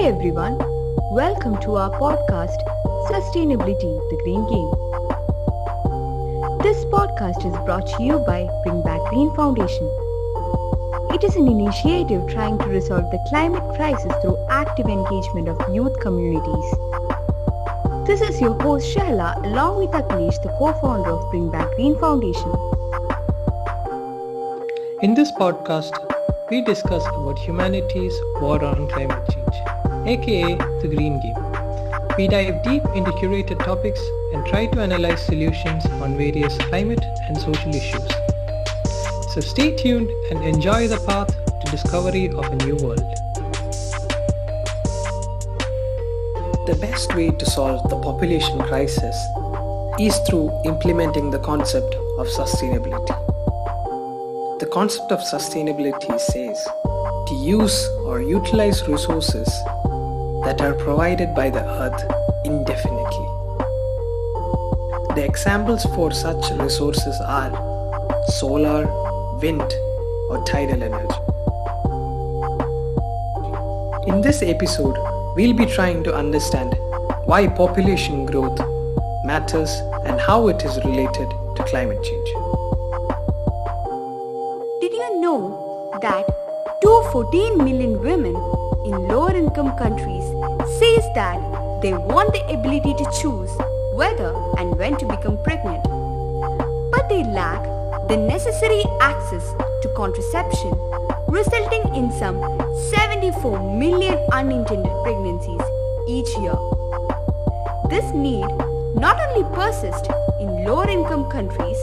Hey everyone, welcome to our podcast Sustainability, the Green Game. This podcast is brought to you by Bring Back Green Foundation. It is an initiative trying to resolve the climate crisis through active engagement of youth communities. This is your host Shahla along with Akhilesh, the co-founder of Bring Back Green Foundation. In this podcast, we discuss about humanity's war on climate change, aka the Green Game. We dive deep into curated topics and try to analyze solutions on various climate and social issues. So stay tuned and enjoy the path to discovery of a new world. The best way to solve the population crisis is through implementing the concept of sustainability. The concept of sustainability says to use or utilize resources that are provided by the earth indefinitely. The examples for such resources are solar, wind, or tidal energy. In this episode, we'll be trying to understand why population growth matters and how it is related to climate change. Did you know that 214 million women in lower income countries says that they want the ability to choose whether and when to become pregnant, but they lack the necessary access to contraception, resulting in some 74 million unintended pregnancies each year. This need not only persists in lower income countries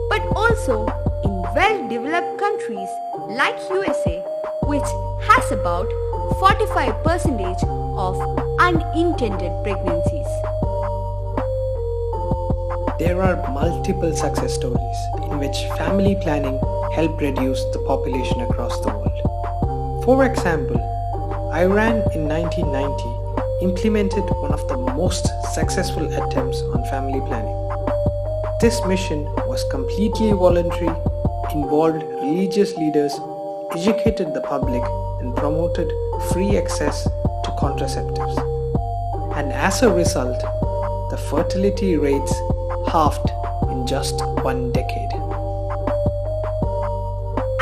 but also in well-developed countries like USA, which has about 45% of unintended pregnancies. There are multiple success stories in which family planning helped reduce the population across the world. For example, Iran in 1990 implemented one of the most successful attempts on family planning. This mission was completely voluntary, involved religious leaders, educated the public, and promoted free access to contraceptives. And as a result, the fertility rates halved in just 1 decade.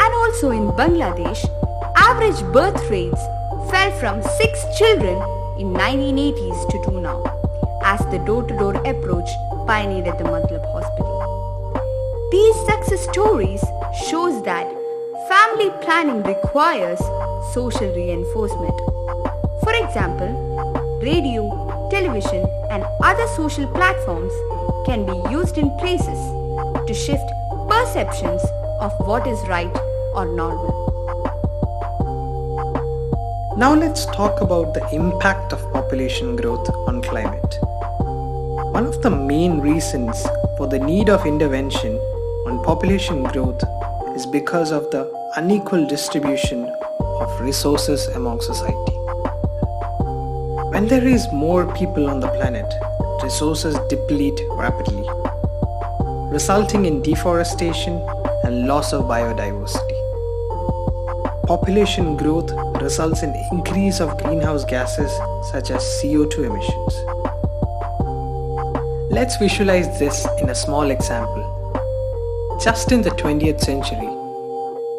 And also in Bangladesh, average birth rates fell from 6 children in 1980s to 2 now, as the door-to-door approach pioneered at the Matlab Hospital. These success stories shows that family planning requires social reinforcement. For example, radio, television, and other social platforms can be used in places to shift perceptions of what is right or normal. Now let's talk about the impact of population growth on climate. One of the main reasons for the need of intervention on population growth is because of the unequal distribution of resources among society. When there is more people on the planet, resources deplete rapidly, resulting in deforestation and loss of biodiversity. Population growth results in increase of greenhouse gases such as CO2 emissions. Let's visualize this in a small example. Just in the 20th century,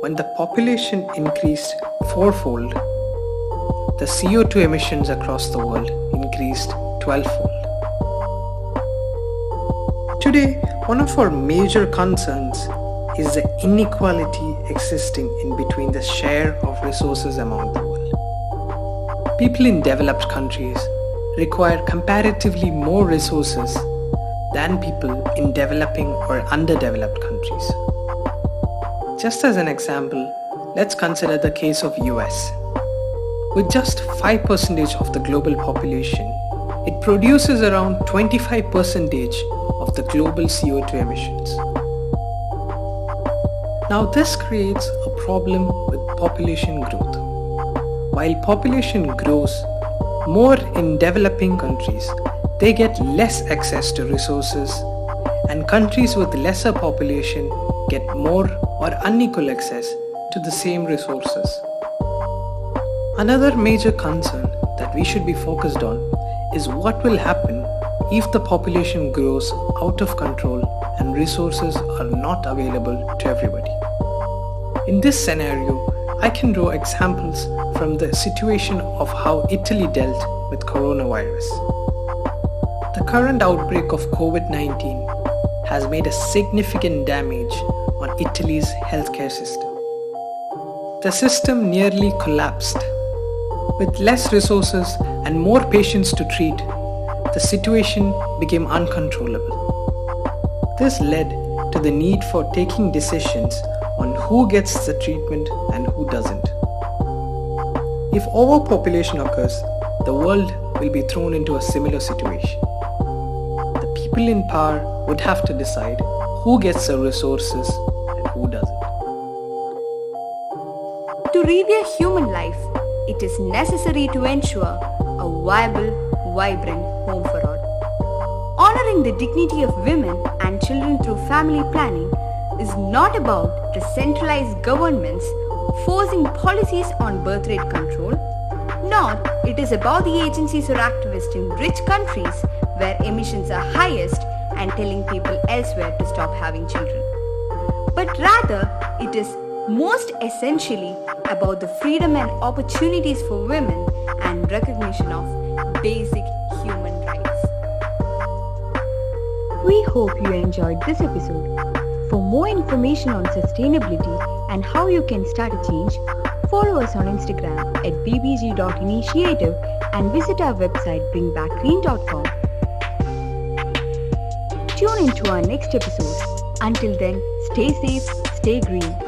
when the population increased fourfold, the CO2 emissions across the world increased 12-fold. Today, one of our major concerns is the inequality existing in between the share of resources among the world. People in developed countries require comparatively more resources than people in developing or underdeveloped countries. Just as an example, let's consider the case of US. With just 5% of the global population, it produces around 25% of the global CO2 emissions. Now this creates a problem with population growth. While population grows more in developing countries, they get less access to resources, and countries with lesser population get more or unequal access to the same resources. Another major concern that we should be focused on is what will happen if the population grows out of control and resources are not available to everybody. In this scenario, I can draw examples from the situation of how Italy dealt with coronavirus. The current outbreak of COVID-19 has made a significant damage on Italy's healthcare system. The system nearly collapsed. With less resources and more patients to treat, the situation became uncontrollable. This led to the need for taking decisions on who gets the treatment and who doesn't. If overpopulation occurs, the world will be thrown into a similar situation. The people in power would have to decide who gets the resources and who doesn't. To revere human life, it is necessary to ensure a viable, vibrant home for all. Honoring the dignity of women and children through family planning is not about the centralized governments forcing policies on birth rate control, nor it is about the agencies or activists in rich countries where emissions are highest and telling people elsewhere to stop having children. But rather, it is most essentially about the freedom and opportunities for women and recognition of basic human rights. We hope you enjoyed this episode. For more information on sustainability and how you can start a change, follow us on Instagram at bbg.initiative and visit our website bringbackgreen.com. Tune in to our next episode. Until then, stay safe, stay green.